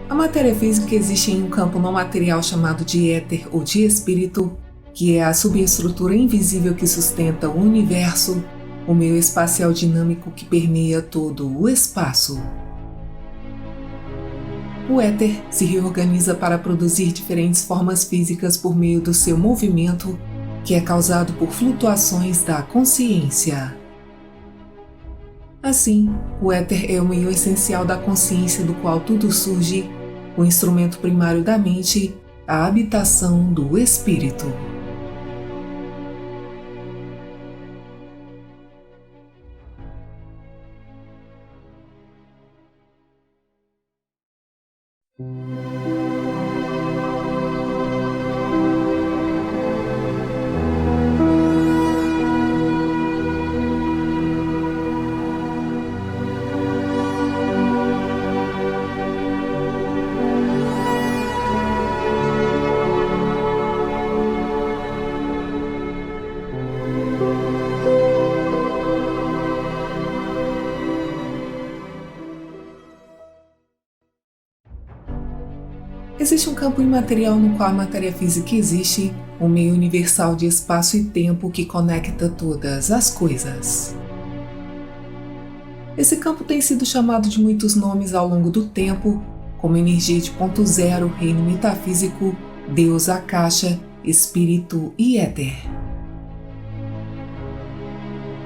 A matéria física existe em um campo não material chamado de éter ou de espírito, que é a subestrutura invisível que sustenta o universo, o meio espacial dinâmico que permeia todo o espaço. O éter se reorganiza para produzir diferentes formas físicas por meio do seu movimento, que é causado por flutuações da consciência. Assim, o éter é o meio essencial da consciência do qual tudo surge, o instrumento primário da mente, a habitação do espírito. Existe um campo imaterial no qual a matéria física existe, um meio universal de espaço e tempo que conecta todas as coisas. Esse campo tem sido chamado de muitos nomes ao longo do tempo, como energia de ponto zero, reino metafísico, Deus Akasha, espírito e éter.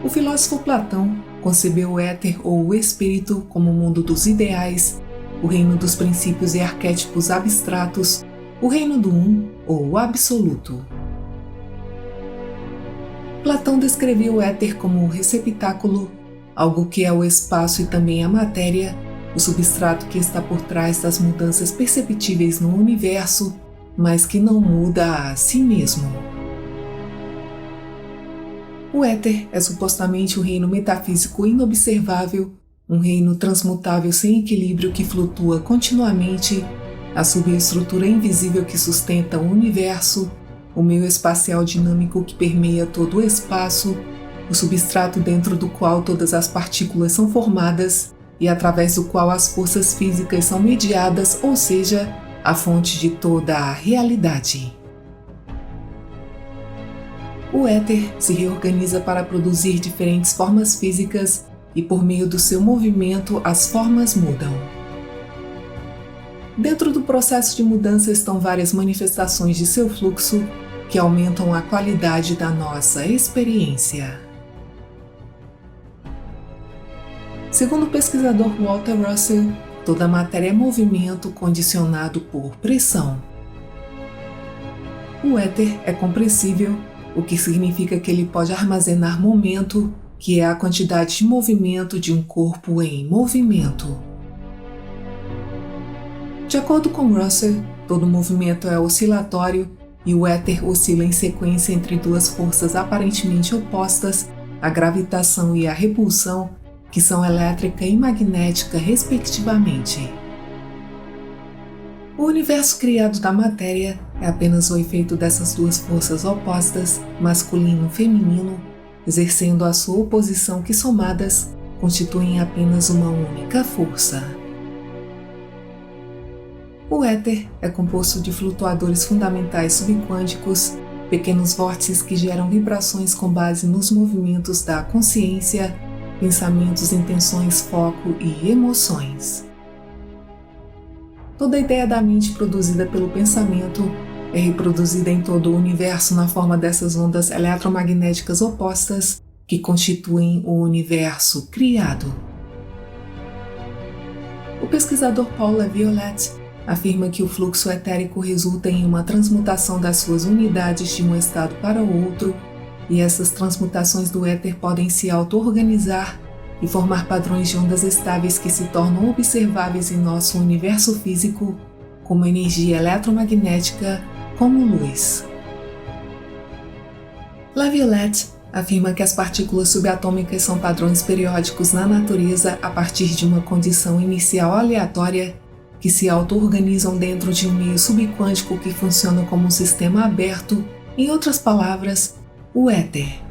O filósofo Platão concebeu o éter ou o espírito como o mundo dos ideais, o reino dos princípios e arquétipos abstratos, o reino do ou o absoluto. Platão descreveu o éter como o receptáculo, algo que é o espaço e também a matéria, o substrato que está por trás das mudanças perceptíveis no universo, mas que não muda a si mesmo. O éter é supostamente o reino metafísico inobservável, um reino transmutável sem equilíbrio que flutua continuamente, a subestrutura invisível que sustenta o universo, o meio espacial dinâmico que permeia todo o espaço, o substrato dentro do qual todas as partículas são formadas e através do qual as forças físicas são mediadas, ou seja, a fonte de toda a realidade. O éter se reorganiza para produzir diferentes formas físicas e por meio do seu movimento as formas mudam. Dentro do processo de mudança estão várias manifestações de seu fluxo que aumentam a qualidade da nossa experiência. Segundo o pesquisador Walter Russell, toda matéria é movimento condicionado por pressão. O éter é compressível, o que significa que ele pode armazenar momento, que é a quantidade de movimento de um corpo em movimento. De acordo com Russell, todo movimento é oscilatório e o éter oscila em sequência entre duas forças aparentemente opostas, a gravitação e a repulsão, que são elétrica e magnética, respectivamente. O universo criado da matéria é apenas o efeito dessas duas forças opostas, masculino e feminino, exercendo a sua oposição que somadas constituem apenas uma única força. O éter é composto de flutuadores fundamentais subquânticos, pequenos vórtices que geram vibrações com base nos movimentos da consciência, pensamentos, intenções, foco e emoções. Toda a ideia da mente produzida pelo pensamento é reproduzida em todo o universo na forma dessas ondas eletromagnéticas opostas que constituem o universo criado. O pesquisador Paul Laviolette afirma que o fluxo etérico resulta em uma transmutação das suas unidades de um estado para o outro, e essas transmutações do éter podem se auto-organizar e formar padrões de ondas estáveis que se tornam observáveis em nosso universo físico como energia eletromagnética, como luz. Laviolette afirma que as partículas subatômicas são padrões periódicos na natureza a partir de uma condição inicial aleatória que se auto-organizam dentro de um meio subquântico que funciona como um sistema aberto, em outras palavras, o éter.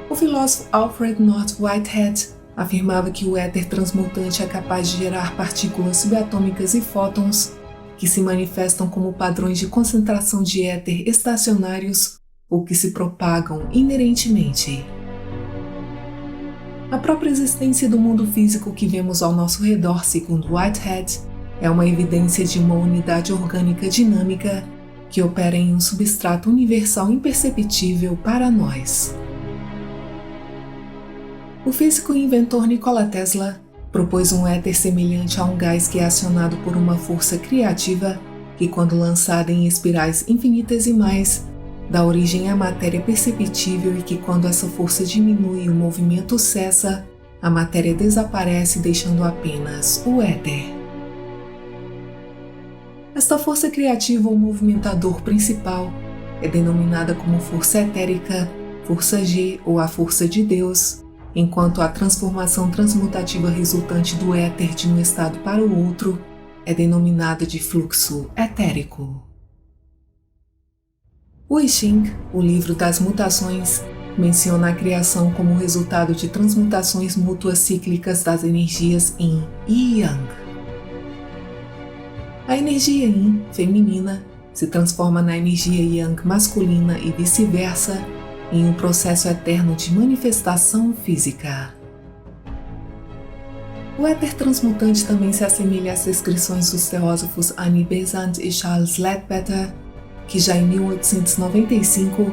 O filósofo Alfred North Whitehead afirmava que o éter transmutante é capaz de gerar partículas subatômicas e fótons que se manifestam como padrões de concentração de éter estacionários ou que se propagam inerentemente. A própria existência do mundo físico que vemos ao nosso redor, segundo Whitehead, é uma evidência de uma unidade orgânica dinâmica que opera em um substrato universal imperceptível para nós. O físico e inventor Nikola Tesla propôs um éter semelhante a um gás que é acionado por uma força criativa que, quando lançada em espirais infinitesimais, dá origem à matéria perceptível e que, quando essa força diminui e o movimento cessa, a matéria desaparece, deixando apenas o éter. Esta força criativa ou movimentador principal é denominada como força etérica, força G ou a força de Deus, enquanto a transformação transmutativa resultante do éter de um estado para o outro é denominada de fluxo etérico. O I Ching, o livro das mutações, menciona a criação como resultado de transmutações mútuas cíclicas das energias Yin e Yang. A energia Yin, feminina, se transforma na energia Yang masculina e vice-versa, em um processo eterno de manifestação física. O éter transmutante também se assemelha às descrições dos teósofos Annie Besant e Charles Leadbeater, que já em 1895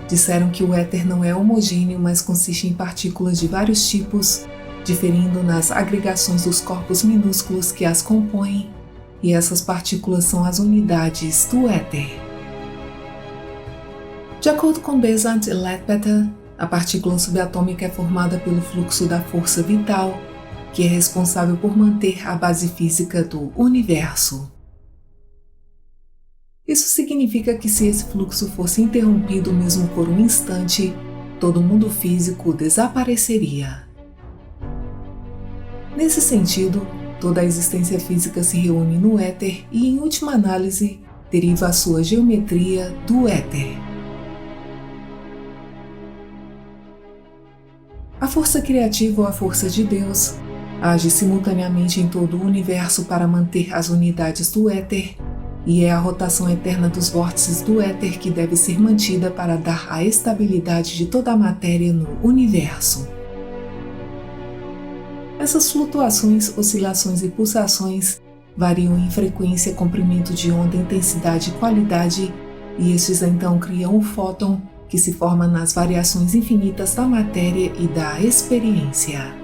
disseram que o éter não é homogêneo, mas consiste em partículas de vários tipos, diferindo nas agregações dos corpos minúsculos que as compõem, e essas partículas são as unidades do éter. De acordo com Besant e Leadbeater, a partícula subatômica é formada pelo fluxo da força vital, que é responsável por manter a base física do universo. Isso significa que se esse fluxo fosse interrompido mesmo por um instante, todo o mundo físico desapareceria. Nesse sentido, toda a existência física se reúne no éter e, em última análise, deriva a sua geometria do éter. A força criativa ou a força de Deus age simultaneamente em todo o universo para manter as unidades do éter, e é a rotação eterna dos vórtices do éter que deve ser mantida para dar a estabilidade de toda a matéria no universo. Essas flutuações, oscilações e pulsações variam em frequência, comprimento de onda, intensidade e qualidade, e estes então criam o fóton, que se forma nas variações infinitas da matéria e da experiência.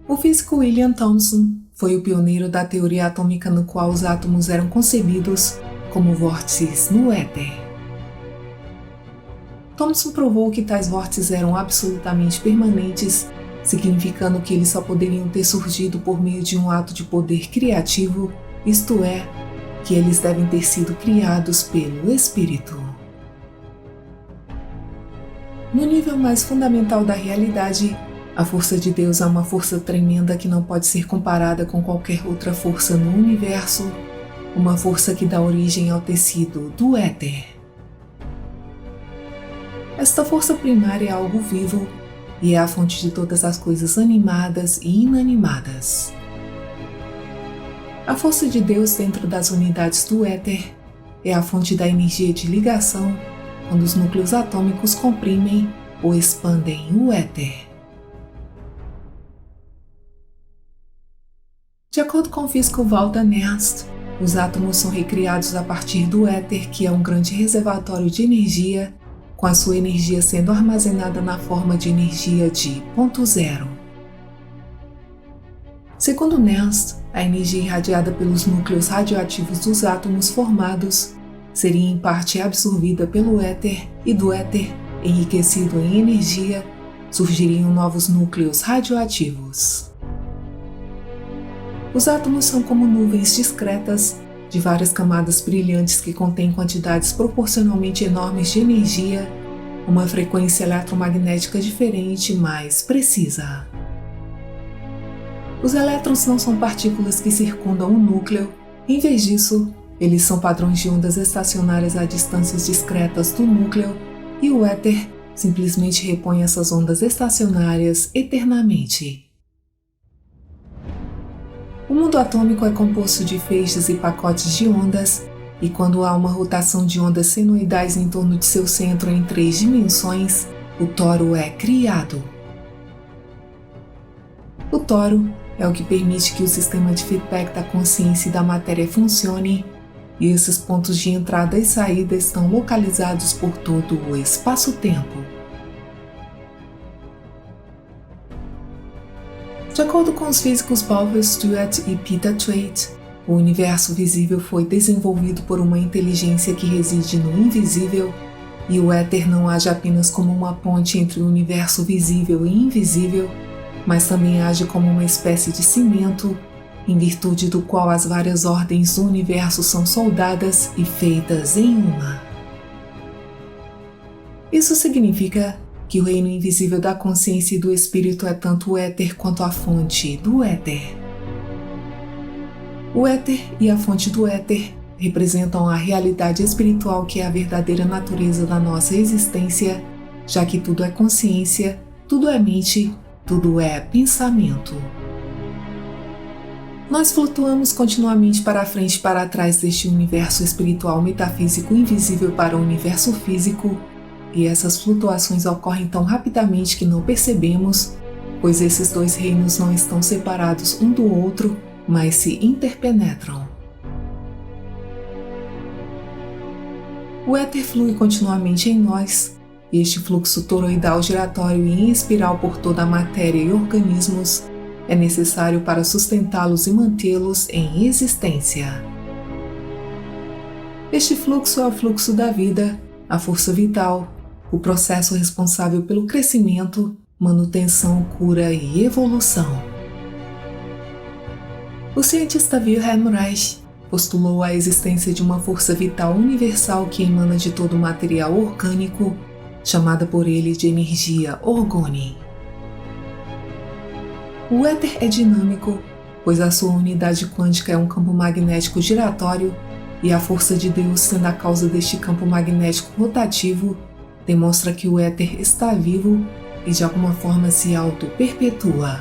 O físico William Thomson foi o pioneiro da teoria atômica, no qual os átomos eram concebidos como vórtices no éter. Thomson provou que tais vórtices eram absolutamente permanentes, significando que eles só poderiam ter surgido por meio de um ato de poder criativo, isto é, que eles devem ter sido criados pelo Espírito. No nível mais fundamental da realidade, a força de Deus é uma força tremenda que não pode ser comparada com qualquer outra força no universo, uma força que dá origem ao tecido do éter. Esta força primária é algo vivo e é a fonte de todas as coisas animadas e inanimadas. A força de Deus dentro das unidades do éter é a fonte da energia de ligação quando os núcleos atômicos comprimem ou expandem o éter. De acordo com o físico Walter Nernst, os átomos são recriados a partir do éter, que é um grande reservatório de energia, com a sua energia sendo armazenada na forma de energia de ponto zero. Segundo Nernst, a energia irradiada pelos núcleos radioativos dos átomos formados seria em parte absorvida pelo éter, e do éter, enriquecido em energia, surgiriam novos núcleos radioativos. Os átomos são como nuvens discretas de várias camadas brilhantes que contêm quantidades proporcionalmente enormes de energia, uma frequência eletromagnética diferente, mais precisa. Os elétrons não são partículas que circundam o núcleo, em vez disso, eles são padrões de ondas estacionárias a distâncias discretas do núcleo, e o éter simplesmente repõe essas ondas estacionárias eternamente. O mundo atômico é composto de feixes e pacotes de ondas, e quando há uma rotação de ondas senoidais em torno de seu centro em 3 dimensões, o toro é criado. O toro é o que permite que o sistema de feedback da consciência e da matéria funcione, e esses pontos de entrada e saída estão localizados por todo o espaço-tempo. De acordo com os físicos Balfour Stewart e Peter Thwaite, o universo visível foi desenvolvido por uma inteligência que reside no invisível, e o éter não age apenas como uma ponte entre o universo visível e invisível, mas também age como uma espécie de cimento, em virtude do qual as várias ordens do universo são soldadas e feitas em uma. Isso significa que o reino invisível da consciência e do espírito é tanto o éter quanto a fonte do éter. O éter e a fonte do éter representam a realidade espiritual que é a verdadeira natureza da nossa existência, já que tudo é consciência, tudo é mente, tudo é pensamento. Nós flutuamos continuamente para frente e para trás deste universo espiritual metafísico invisível para o universo físico, e essas flutuações ocorrem tão rapidamente que não percebemos, pois esses dois reinos não estão separados um do outro, mas se interpenetram. O éter flui continuamente em nós, e este fluxo toroidal giratório e em espiral por toda a matéria e organismos é necessário para sustentá-los e mantê-los em existência. Este fluxo é o fluxo da vida, a força vital, o processo responsável pelo crescimento, manutenção, cura e evolução. O cientista Wilhelm Reich postulou a existência de uma força vital universal que emana de todo o material orgânico, chamada por ele de energia orgone. O éter é dinâmico, pois a sua unidade quântica é um campo magnético giratório, e a força de Deus, sendo a causa deste campo magnético rotativo, demonstra que o éter está vivo e de alguma forma se auto-perpetua.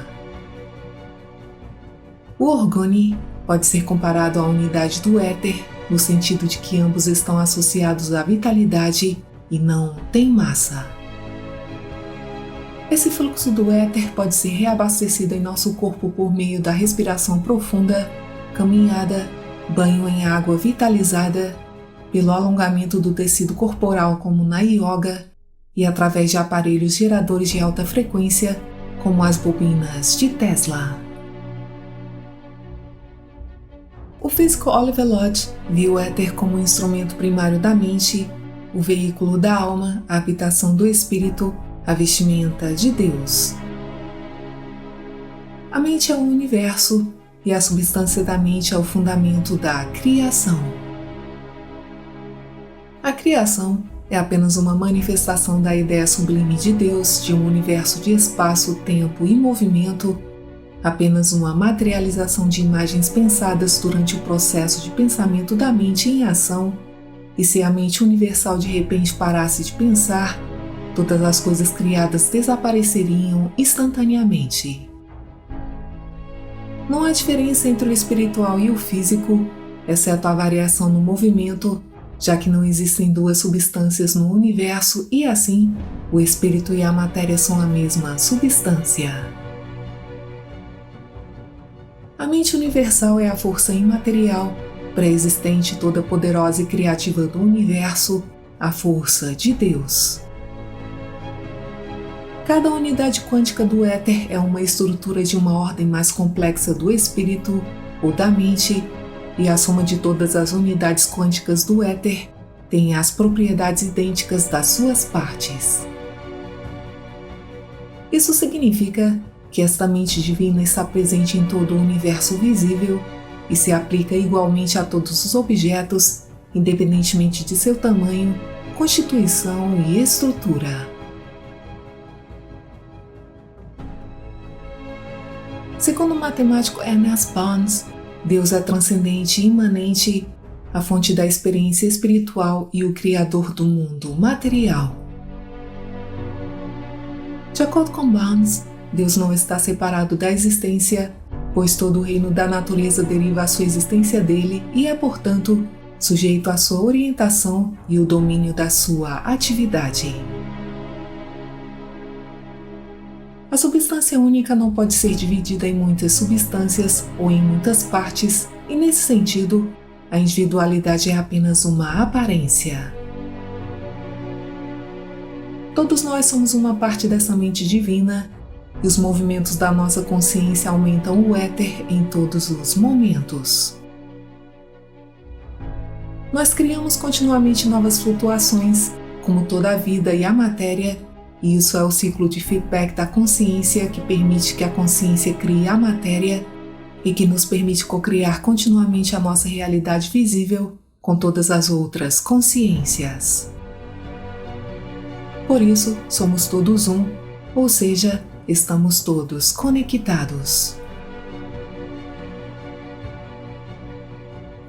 O orgone pode ser comparado à unidade do éter, no sentido de que ambos estão associados à vitalidade e não têm massa. Esse fluxo do éter pode ser reabastecido em nosso corpo por meio da respiração profunda, caminhada, banho em água vitalizada, pelo alongamento do tecido corporal como na yoga e através de aparelhos geradores de alta frequência como as bobinas de Tesla. O físico Oliver Lodge viu o éter como o instrumento primário da mente, o veículo da alma, a habitação do espírito, a vestimenta de Deus. A mente é o universo e a substância da mente é o fundamento da criação. A criação é apenas uma manifestação da ideia sublime de Deus de um universo de espaço, tempo e movimento, apenas uma materialização de imagens pensadas durante o processo de pensamento da mente em ação, e se a mente universal de repente parasse de pensar, todas as coisas criadas desapareceriam instantaneamente. Não há diferença entre o espiritual e o físico, exceto a variação no movimento, já que não existem duas substâncias no universo e assim, o espírito e a matéria são a mesma substância. A mente universal é a força imaterial, pré-existente, toda poderosa e criativa do universo, a força de Deus. Cada unidade quântica do éter é uma estrutura de uma ordem mais complexa do espírito ou da mente, e a soma de todas as unidades quânticas do éter tem as propriedades idênticas das suas partes. Isso significa que esta mente divina está presente em todo o universo visível e se aplica igualmente a todos os objetos, independentemente de seu tamanho, constituição e estrutura. Segundo o matemático Ernest Barnes, Deus é transcendente e imanente, a fonte da experiência espiritual e o criador do mundo material. De acordo com Barnes, Deus não está separado da existência, pois todo o reino da natureza deriva a sua existência dele e é, portanto, sujeito à sua orientação e o domínio da sua atividade. A substância única não pode ser dividida em muitas substâncias ou em muitas partes, e nesse sentido, a individualidade é apenas uma aparência. Todos nós somos uma parte dessa mente divina, e os movimentos da nossa consciência aumentam o éter em todos os momentos. Nós criamos continuamente novas flutuações, como toda a vida e a matéria, e isso é o ciclo de feedback da consciência que permite que a consciência crie a matéria e que nos permite cocriar continuamente a nossa realidade visível com todas as outras consciências. Por isso, somos todos um, ou seja, estamos todos conectados.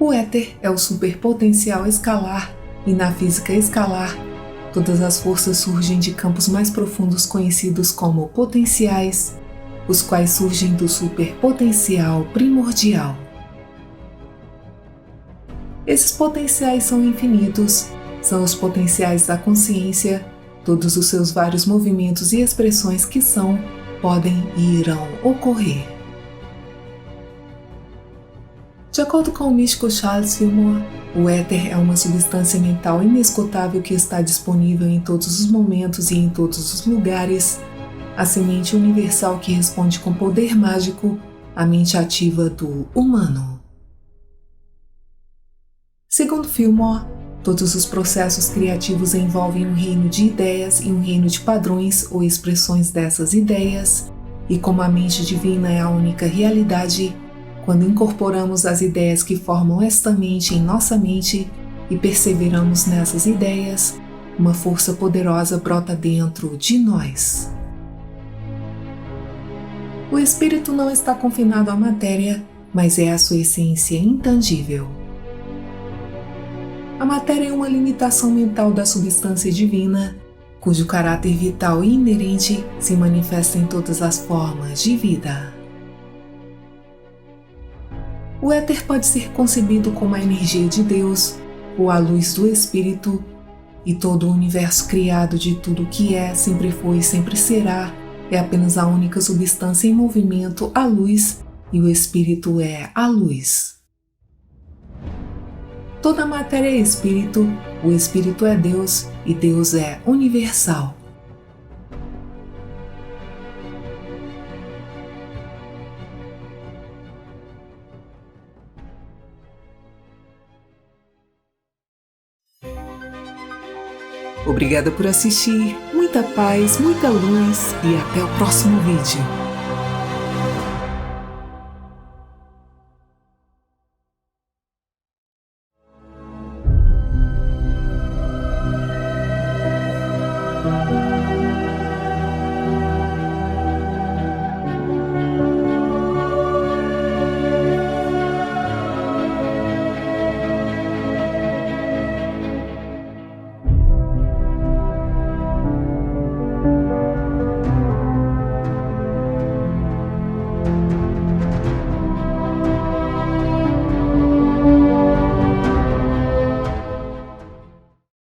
O éter é o superpotencial escalar e na física escalar, todas as forças surgem de campos mais profundos conhecidos como potenciais, os quais surgem do superpotencial primordial. Esses potenciais são infinitos, são os potenciais da consciência, todos os seus vários movimentos e expressões que são, podem e irão ocorrer. De acordo com o místico Charles Fillmore, o éter é uma substância mental inesgotável que está disponível em todos os momentos e em todos os lugares, a semente universal que responde com poder mágico à mente ativa do humano. Segundo Fillmore, todos os processos criativos envolvem um reino de ideias e um reino de padrões ou expressões dessas ideias, e como a mente divina é a única realidade, quando incorporamos as ideias que formam esta mente em nossa mente e perseveramos nessas ideias, uma força poderosa brota dentro de nós. O espírito não está confinado à matéria, mas é a sua essência intangível. A matéria é uma limitação mental da substância divina, cujo caráter vital e inerente se manifesta em todas as formas de vida. O éter pode ser concebido como a energia de Deus, ou a luz do Espírito, e todo o universo criado de tudo o que é, sempre foi e sempre será, é apenas a única substância em movimento, a luz, e o Espírito é a luz. Toda a matéria é Espírito, o Espírito é Deus, e Deus é universal. Obrigada por assistir, muita paz, muita luz e até o próximo vídeo.